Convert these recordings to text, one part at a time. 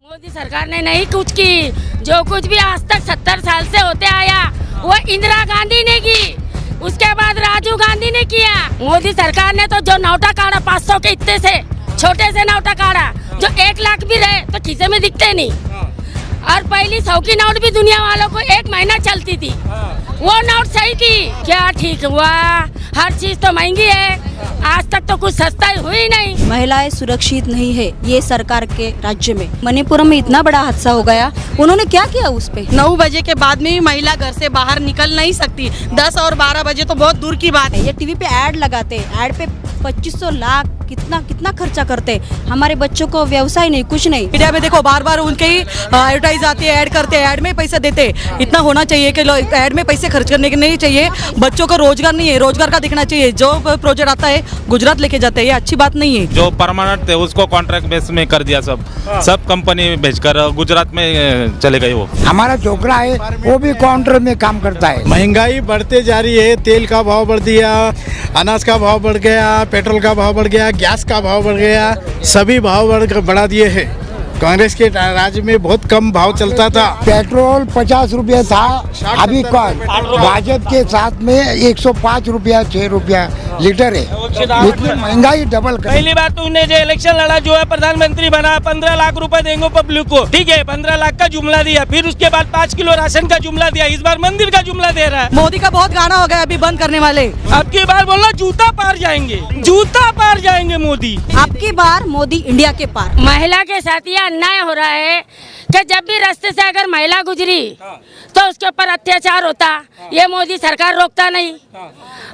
मोदी सरकार ने नहीं कुछ की, जो कुछ भी आज तक 70 साल से होते आया वो इंदिरा गांधी ने की, उसके बाद राजीव गांधी ने किया। मोदी सरकार ने तो जो नोटा काढ़ा 500 के इतने से छोटे से नोटा काढ़ा, जो 1 लाख भी रहे तो खीसे में दिखते नहीं। और पहली 100 की नोट भी दुनिया वालों को 1 महीना चलती थी, वो नोट सही थी क्या? ठीक हुआ, हर चीज तो महंगी है, आज तक तो कुछ सस्ता हुई नहीं। महिलाएं सुरक्षित नहीं है ये सरकार के राज्य में। मणिपुर में इतना बड़ा हादसा हो गया, उन्होंने क्या किया उस पे? 9 बजे के बाद में भी महिला घर से बाहर निकल नहीं सकती, 10 और 12 बजे तो बहुत दूर की बात है। ये टीवी पे ऐड लगाते, ऐड पे 2500 लाख कितना खर्चा करते। हमारे बच्चों को व्यवसाय नहीं, कुछ नहीं। मीडिया में देखो बार बार उनके ही एडवर्टाइज आती है, ऐड करते हैं, ऐड में पैसे देते। इतना होना चाहिए कि ऐड में पैसे खर्च करने के नहीं चाहिए। बच्चों को रोजगार नहीं है, रोजगार का दिखना चाहिए। जो प्रोजेक्ट आता है गुजरात लेके जाते हैं, ये अच्छी बात नहीं है। जो परमानेंट थे उसको कॉन्ट्रैक्ट बेस में कर दिया, सब कंपनी भेजकर गुजरात में चले गए। वो हमारा छोकरा है वो भी काउंटर में काम करता है। महंगाई बढ़ते जा रही है, तेल का भाव बढ़ दिया, अनाज का भाव बढ़ गया, पेट्रोल का भाव बढ़ गया, गैस का भाव बढ़ गया, सभी भाव बढ़ा दिए हैं। कांग्रेस के राज्य में बहुत कम भाव चलता था। पेट्रोल 50 रुपया था, अभी भाजपा के साथ में 105 रुपया 6 रुपया लीटर है। इतनी महंगाई डबल कर। पहली बार तो उन्हें जो इलेक्शन लड़ा, जो है प्रधानमंत्री बना, 15 लाख रुपए देंगे पब्लिक को, ठीक है, 15 लाख का जुमला दिया, फिर उसके बाद 5 किलो राशन का जुमला दिया, इस बार मंदिर का जुमला दे रहा है। मोदी का बहुत गाना हो गया अभी बंद करने वाले। अब की बार बोलना जूता पार जाएंगे, जूता पार जाएंगे मोदी। अब की बार मोदी इंडिया के पार। महिला के साथ यह अन्याय हो रहा है कि जब भी रास्ते से अगर महिला गुजरी तो उसके ऊपर अत्याचार होता, ये मोदी सरकार रोकता नहीं।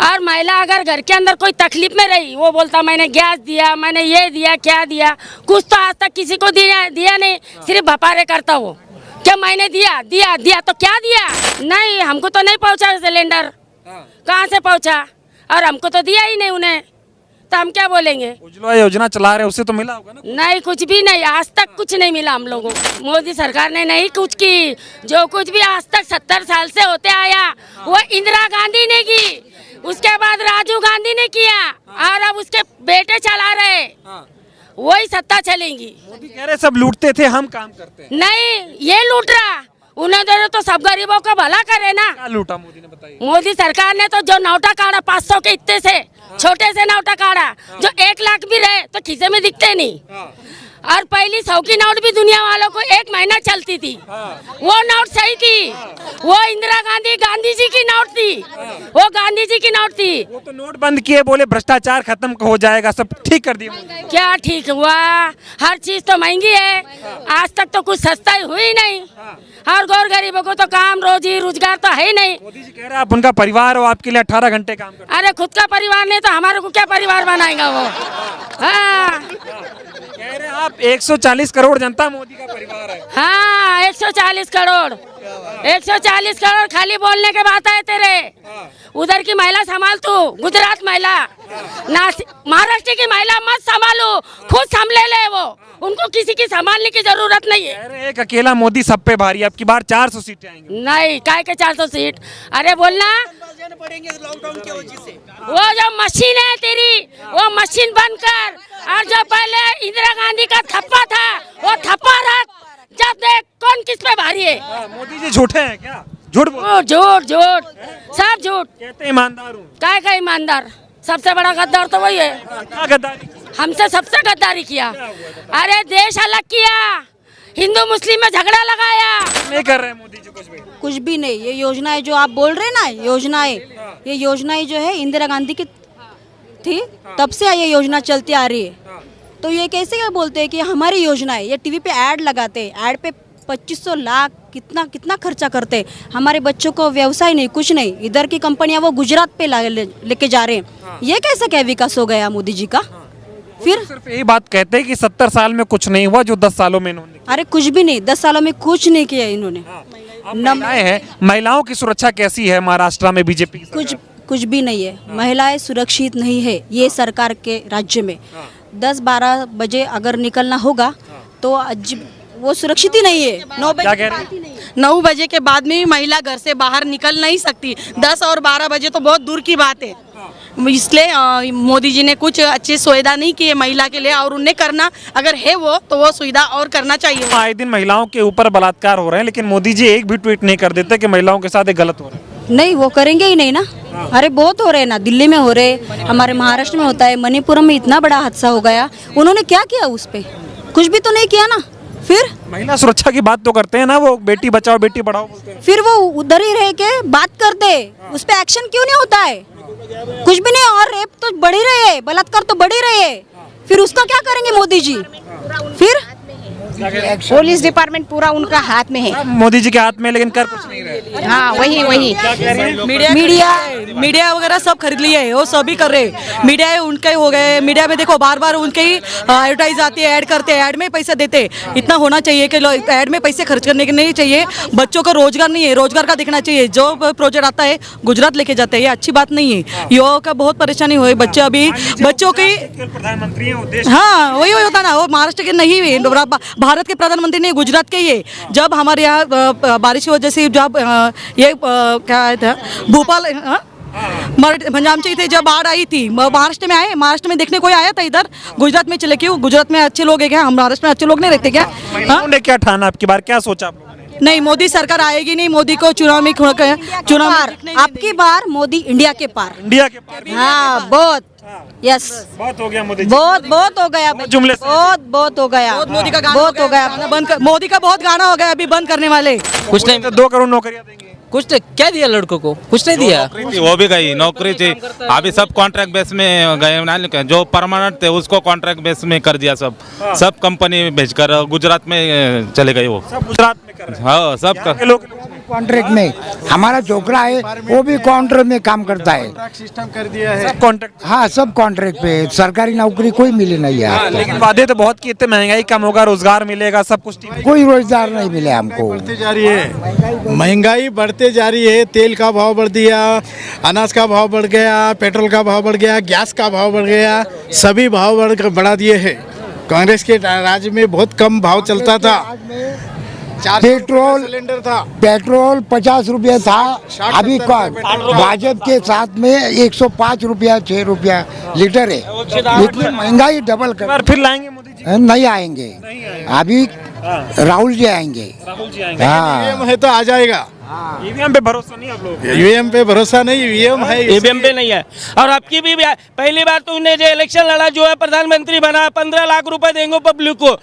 और महिला अगर घर के अंदर कोई तकलीफ में रही, वो बोलता मैंने गैस दिया, मैंने ये दिया, क्या दिया, कुछ तो आज तक किसी को दिया नहीं, सिर्फ भपारे करता वो क्या मैंने दिया तो क्या दिया? नहीं, हमको तो नहीं पहुंचा सिलेंडर, कहाँ से पहुंचा? और हमको तो दिया ही नहीं उन्हें, तो हम क्या बोलेंगे? उज्ज्वला योजना चला रहे, उससे तो मिला होगा ना? नहीं, कुछ भी नहीं, आज तक कुछ नहीं मिला हम लोगों को। मोदी सरकार ने नहीं कुछ की, जो कुछ भी आज तक 70 साल से होते आया वो इंदिरा गांधी ने की, उसके बाद राजीव गांधी ने किया, और अब उसके बेटे चला रहे, वही सत्ता चलेंगी। मोदी कह रहे सब लूटते थे, हम काम करते हैं। नहीं, ये लूट रहा, उन्हें दे तो सब गरीबों का भला करे ना। क्या लूटा मोदी ने, बताइए? मोदी सरकार ने तो जो नोटा काढ़ा 500 के इतने से छोटे से नोटा काढ़ा, जो 1 लाख भी रहे तो खीसे में दिखते नहीं। और पहली 100 की नोट भी दुनिया वालों को 1 महीना चलती थी, वो नोट सही थी, वो इंदिरा गांधी जी की नोट थी, वो गांधी जी की नोट थी। वो तो नोट बंद किए, बोले भ्रष्टाचार खत्म हो जाएगा, सब ठीक कर दिया। क्या ठीक हुआ? हर चीज तो महंगी है, आज तक तो कुछ सस्ता हुई नहीं। और गौर गरीबों को तो काम रोजी रोजगार तो है ही नहीं। मोदी जी कह रहे हैं आप उनका परिवार हो, आपके लिए 18 घंटे काम करते। अरे खुद का परिवार नहीं तो हमारे को क्या परिवार बनाएगा वो? हाँ, कह रहे हैं आप 140 करोड़ जनता मोदी का परिवार है। हाँ, 140 करोड़ 140 करोड़ खाली बोलने के बात है तेरे। उधर की महिला संभाल तू, गुजरात महिला, महाराष्ट्र की महिला मत संभालो, खुद संभले ले वो, उनको किसी की संभालने की जरूरत नहीं है। कह रहे हैं एक अकेला मोदी सब पे भारी है, अब की बार 400 सीटें आएंगी। नहीं, काय के 400 सीट? अरे बोलना, वो जो मशीन है तेरी, वो मशीन बंद कर, और जो पहले इंदिरा गांधी का थप्पा था वो थप्पा रख, जब देख कौन किस पे भारी है। मोदी जी झूठे हैं क्या? झूठ झूठ सब झूठ। कहते हैं ईमानदार हूँ। काय का ईमानदार? सबसे बड़ा गद्दार तो वही है। क्या गद्दारी? हमसे सबसे गद्दारी किया। अरे देश अलग किया, हिंदू मुस्लिम में झगड़ा लगाया। नहीं कर रहे हैं मोदी जी कुछ भी नहीं। ये योजनाएं जो आप बोल रहे ना, ये योजनाएं जो है इंदिरा गांधी की थी, तब से ये योजना चलती आ रही है। तो ये कैसे क्या बोलते हैं कि हमारी योजना है? ये टीवी पे ऐड लगाते, ऐड पे 2500 लाख कितना खर्चा करते। हमारे बच्चों को व्यवसाय नहीं, कुछ नहीं। इधर की कंपनियां वो गुजरात पे लेके जा रहे हैं। ये कैसे क्या विकास हो गया मोदी जी का? फिर सिर्फ यही बात कहते हैं कि 70 साल में कुछ नहीं हुआ जो 10 सालों में इन्होंने। अरे कुछ भी नहीं, 10 सालों में कुछ नहीं किया इन्होंने। महिलाएं हैं, महिलाओं की सुरक्षा कैसी है महाराष्ट्र में बीजेपी की सरकार? कुछ भी नहीं है। महिलाएं सुरक्षित नहीं है ये सरकार के राज्य में। 10-12 बजे अगर निकलना होगा तो वो सुरक्षित ही नहीं है। 9 बजे के बाद में भी महिला घर से बाहर निकल नहीं सकती, 10 और 12 बजे तो बहुत दूर की बात है, इसलिए मोदी जी ने कुछ अच्छी सुविधा नहीं की है महिला के लिए, और उन्हें करना अगर है वो तो वो सुविधा और करना चाहिए। आए दिन महिलाओं के ऊपर बलात्कार हो रहे हैं, लेकिन मोदी जी एक भी ट्वीट नहीं कर देते कि महिलाओं के साथ ये गलत हो रहा है। नहीं, वो करेंगे ही नहीं ना। अरे बहुत हो रहे हैं ना, दिल्ली में हो रहे, हमारे महाराष्ट्र में होता है, मणिपुरम में इतना बड़ा हादसा हो गया, उन्होंने क्या किया उस पे? कुछ भी तो नहीं किया ना। फिर महिला सुरक्षा की बात तो करते हैं ना, वो बेटी बचाओ बेटी पढ़ाओ बोलते हैं। फिर वो उधर ही रह के बात करते, उस पे एक्शन क्यों नहीं होता है? कुछ भी नहीं, और रेप तो बढ़ ही रहे है, बलात्कार तो बढ़ ही रहे है, फिर उसका क्या करेंगे मोदी जी? फिर पुलिस डिपार्टमेंट पूरा उनका हाथ में है। मोदी जी के हाथ में, लेकिन कर कुछ नहीं रहे। हाँ वही मीडिया वगैरह सब खरीद लिए है, वो सभी कर रहे। मीडिया उनके हो गए, मीडिया में देखो बार बार उनके ही एडवर्टाइज आती है, ऐड करते हैं, ऐड में पैसे देते। इतना होना चाहिए कि ऐड में पैसे खर्च करने के नहीं चाहिए। बच्चों को रोजगार नहीं है, रोजगार का देखना चाहिए। जो प्रोजेक्ट आता है गुजरात लेके जाते हैं, ये अच्छी बात नहीं है। युवाओं का बहुत परेशानी हुई, बच्चे अभी बच्चों की प्रधानमंत्री हाँ वही होता ना, वो महाराष्ट्र के नहीं हुए, भारत के प्रधानमंत्री नहीं, गुजरात के ही है। जब हमारे यहाँ बारिश की वजह से जब ये क्या था भोपाल पंजाब थे, जब बाढ़ आई थी, महाराष्ट्र में आए, महाराष्ट्र में देखने कोई आया था इधर? गुजरात में चले क्यों? गुजरात में अच्छे लोग है क्या? हम महाराष्ट्र में अच्छे लोग नहीं रहते क्या? उन्होंने क्या ठाना आपकी बार, क्या सोचा आप लोगों ने? नहीं, मोदी सरकार आएगी नहीं, मोदी को चुनाव में आपकी बार मोदी इंडिया के पार। इंडिया के पार हाँ बहुत, यस बहुत हो गया मोदी जी। बहुत हो गया, जुमले से। बहुत हो गया, मोदी का गाना बहुत हो गया। बंद कर, मोदी का बहुत गाना हो गया, अभी बंद करने वाले। कुछ नहीं, 2 करोड़ नौकरियां देंगे। कुछ नहीं, क्या दिया लड़कों को? कुछ नहीं दिया। वो भी गई नौकरी थी, अभी सब कॉन्ट्रैक्ट बेस में गए ना, जो परमानेंट थे उसको कॉन्ट्रैक्ट बेस में कर दिया। सब कंपनी भेजकर गुजरात में चले गए। वो सब गुजरात में कर रहे हैं। हाँ सब यहाँ के लोग कॉन्ट्रैक्ट में हमारा छोकरा है, वो भी कॉन्ट्रैक्ट में काम करता है। सिस्टम कर दिया है। सब कॉन्ट्रैक्ट। हाँ सब कॉन्ट्रैक्ट पे, सरकारी नौकरी कोई मिली नहीं है। लेकिन वादे तो बहुत किए थे, महंगाई कम होगा, रोजगार मिलेगा, सब कुछ ठीक। कोई रोजगार नहीं मिले हमको। बढ़ती जा रही है, महंगाई बढ़ते जा रही है। तेल का भाव बढ़ दिया, अनाज का भाव बढ़ गया, पेट्रोल का भाव बढ़ गया, गैस का भाव बढ़ गया, सभी भाव बढ़ा दिए हैं। कांग्रेस के राज में बहुत कम भाव चलता था। पेट्रोल 50 रुपया था, अभी भाजपा के साथ में 105 रुपया 6 रुपया लीटर है। इतनी महंगाई डबल कर। फिर लाएंगे मोदी जी? नहीं आएंगे, अभी राहुल जी आएंगे। ईवीएम है तो आ जाएगा। ईवीएम पे भरोसा नहीं आप लोग? ईवीएम पे भरोसा नहीं, ईवीएम है, ईवीएम पे नहीं है। और आपकी भी पहली बार तो उन्हें जो इलेक्शन लड़ा, जो है प्रधानमंत्री बना, 15 लाख रुपए देंगे पब्लिक को,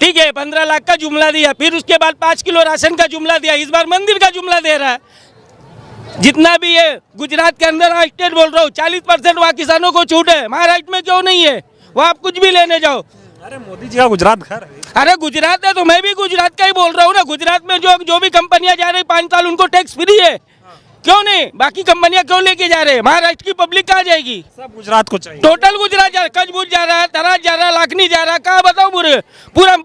ठीक है, 15 लाख का जुमला दिया, फिर उसके बाद 5 किलो राशन का जुमला दिया, इस बार मंदिर का जुमला दे रहा है। जितना भी है गुजरात के अंदर, स्टेट बोल रहा हूँ, 40% वहाँ किसानों को छूट है। महाराष्ट्र में क्यों नहीं है? वहाँ आप कुछ भी लेने जाओ। अरे मोदी जी का गुजरात घर है। अरे गुजरात है तो मैं भी गुजरात का ही बोल रहा हूँ ना। गुजरात में जो भी कंपनियां जा रही 5 साल उनको टैक्स फ्री है, क्यों नहीं? बाकी कंपनियां क्यों लेके जा रहे हैं? महाराष्ट्र की पब्लिक कहाँ जाएगी? सब गुजरात को चाहिए। टोटल गुजरात जा रहा है, कचबुज जा रहा है, तराज जा रहा है, लाखनी जा रहा है, कहाँ बताओ?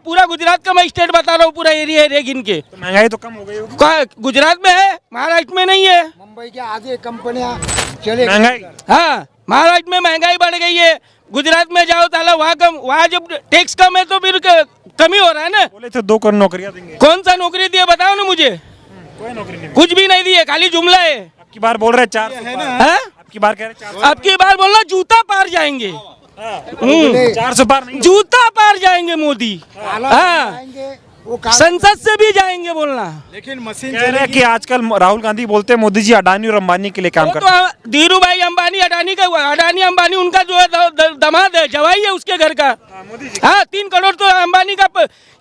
पूरा गुजरात का मैं स्टेट बता रहा हूँ, पूरा एरिया गिन के। तो महंगाई तो कम हो गई होगी। गुजरात में है, महाराष्ट्र में नहीं है। मुंबई के आधे कंपनियां चले महंगाई, हाँ महाराष्ट्र में महंगाई बढ़ गई है। गुजरात में जाओ ताला, वहाँ जब टैक्स कम है तो फिर कमी हो रहा है ना। बोले थे 2 करोड़ नौकरियां देंगे। कौन सा नौकरी दिया बताओ ना मुझे? कोई नौकरी नहीं, कुछ भी नहीं दिए, खाली जुमला है। आपकी बार बोल रहे 4 है ना? आपकी बार कह रहे 400। आपकी बार बोलना जूता पार जाएंगे। 400 पार नहीं, जूता पार जाएंगे मोदी। हाँ, संसद से भी जाएंगे बोलना। लेकिन मशीन कह रहे हैं कि आजकल राहुल गांधी बोलते हैं मोदी जी अडानी और अंबानी के लिए काम करते हैं। तो धीरू भाई अंबानी, अडानी अंबानी उनका जो है दामाद है, जवाई है उसके घर का। हाँ 3 करोड़ तो अंबानी का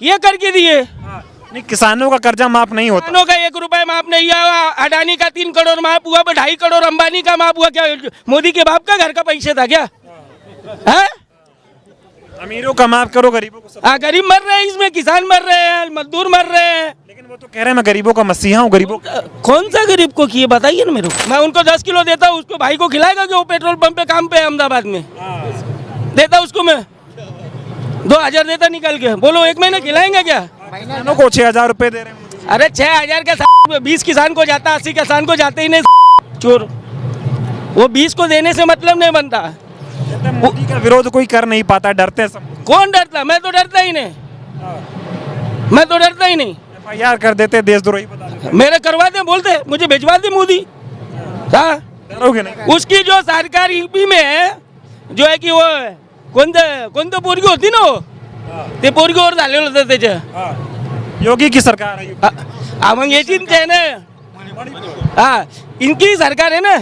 ये करके दिए। नहीं, किसानों का कर्जा माफ नहीं होता। किसानों का 1 रुपए माफ नहीं हुआ। अडानी का 3 करोड़ माफ हुआ, 2.5 करोड़ अंबानी का माफ हुआ। क्या मोदी के बाप का घर का पैसे था क्या? है? अमीरों का माफ करो, गरीबों को सब। गरीब मर रहे हैं इसमें, किसान मर रहे हैं, मजदूर मर रहे हैं। लेकिन वो तो कह रहे हैं मैं गरीबों का मसीहा हूँ। गरीबों कौन सा गरीब को किए बताइए ना मेरे को। मैं उनको 10 किलो देता हूँ, उसको भाई को खिलाएगा कि वो पेट्रोल पंप पे काम पे अहमदाबाद में देता उसको मैं 2000 देता निकल के। बोलो 1 महीने खिलाएंगे क्या? किसानों को 6000 रुपए दे रहे हैं। अरे 6000 का 20 किसान को जाता, 80 किसान को जाते ही नहीं चोर। वो 20 को देने से मतलब नहीं बनता। मोदी का विरोध कोई कर नहीं पाता, डरते हैं सब। कौन डरता? मैं तो डरता ही नहीं, मैं तो डरता ही नहीं। FIR कर देते, देशद्रोही बता देते। मेरे करवाते, बोलते मुझे भिजवा दे मोदी। हाँ डरोगे नहीं? उसकी जो सरकार यूपी में है जो आहे की वो कोणतं पोरगी होती ना वो ते पोरगीवर झालेलं होतं त्याच्या योगी की सरकार है ये? मग याचीच आहे ना हाँ इनकी सरकार है ना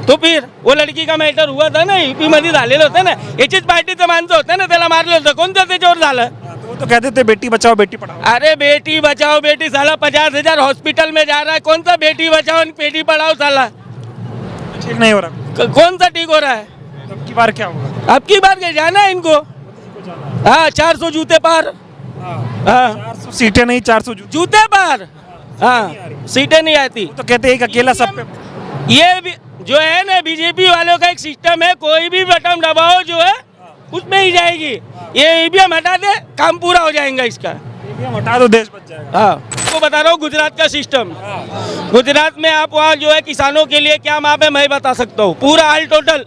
तो फिर वो लड़की का मॅटर हुआ था ना यूपी मध्ये झालेलं होतं ना याचीच पार्टीचं माणसं होतं ना त्याला मारलं होतं कोणतं त्याच्यावर झालं तो वो तो कहते थे बेटी बचाओ बेटी पढ़ाओ। अरे बेटी बचाओ बेटी साला 50,000 हॉस्पिटल में जा रहा है कौन सा बेटी बचाओ बेटी पढ़ाओ साला ठीक नहीं हो रहा। कौन सा ठीक हो रहा है अब की बार क्या होगा? अब की बार के जाना है इनको हाँ 400 जूते पार हाँ 400 सीटें नहीं 400 जूते पार हाँ सीटें नहीं आती तो कहते एक अकेला सब पे ये भी जो है ना बीजेपी वालों का एक सिस्टम है कोई भी बटन दबाओ जो है उसमें ही जाएगी ये ईवीएम हटा दे काम पूरा हो जाएगा इसका हटा दो देश बच जाएगा। हाँ आपको बता रहा हूँ गुजरात का सिस्टम गुजरात में आप वहाँ जो है किसानों के लिए क्या माप है मैं बता सकता हूँ पूरा ऑल टोटल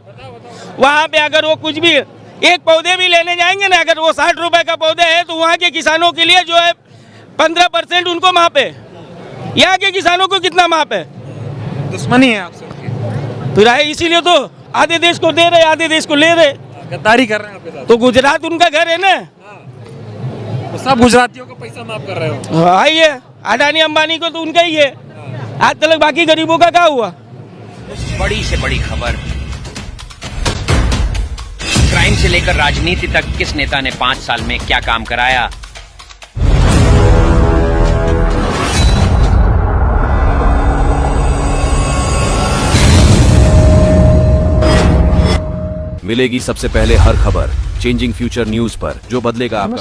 वहाँ पे अगर वो कुछ भी एक पौधे भी लेने जाएंगे ना अगर वो 60 रुपए का पौधे है तो वहाँ के किसानों के लिए जो है 15% उनको माप है यहाँ के किसानों को कितना माप है दुश्मनी है आपसे। फिर आए इसीलिए तो आधे देश को दे रहे आधे देश को ले रहे गद्दारी कर रहे हैं आपके साथ। तो गुजरात उनका घर है ना तो सब गुजरातियों को पैसा माफ कर रहे हो। हाँ ही है अडानी अंबानी को तो उनका ही है आज तक बाकी गरीबों का क्या हुआ। बड़ी से बड़ी खबर क्राइम से लेकर राजनीति तक किस नेता ने 5 साल में क्या काम कराया। मिलेगी सबसे पहले हर खबर चेंजिंग फ्यूचर न्यूज पर जो बदलेगा आपका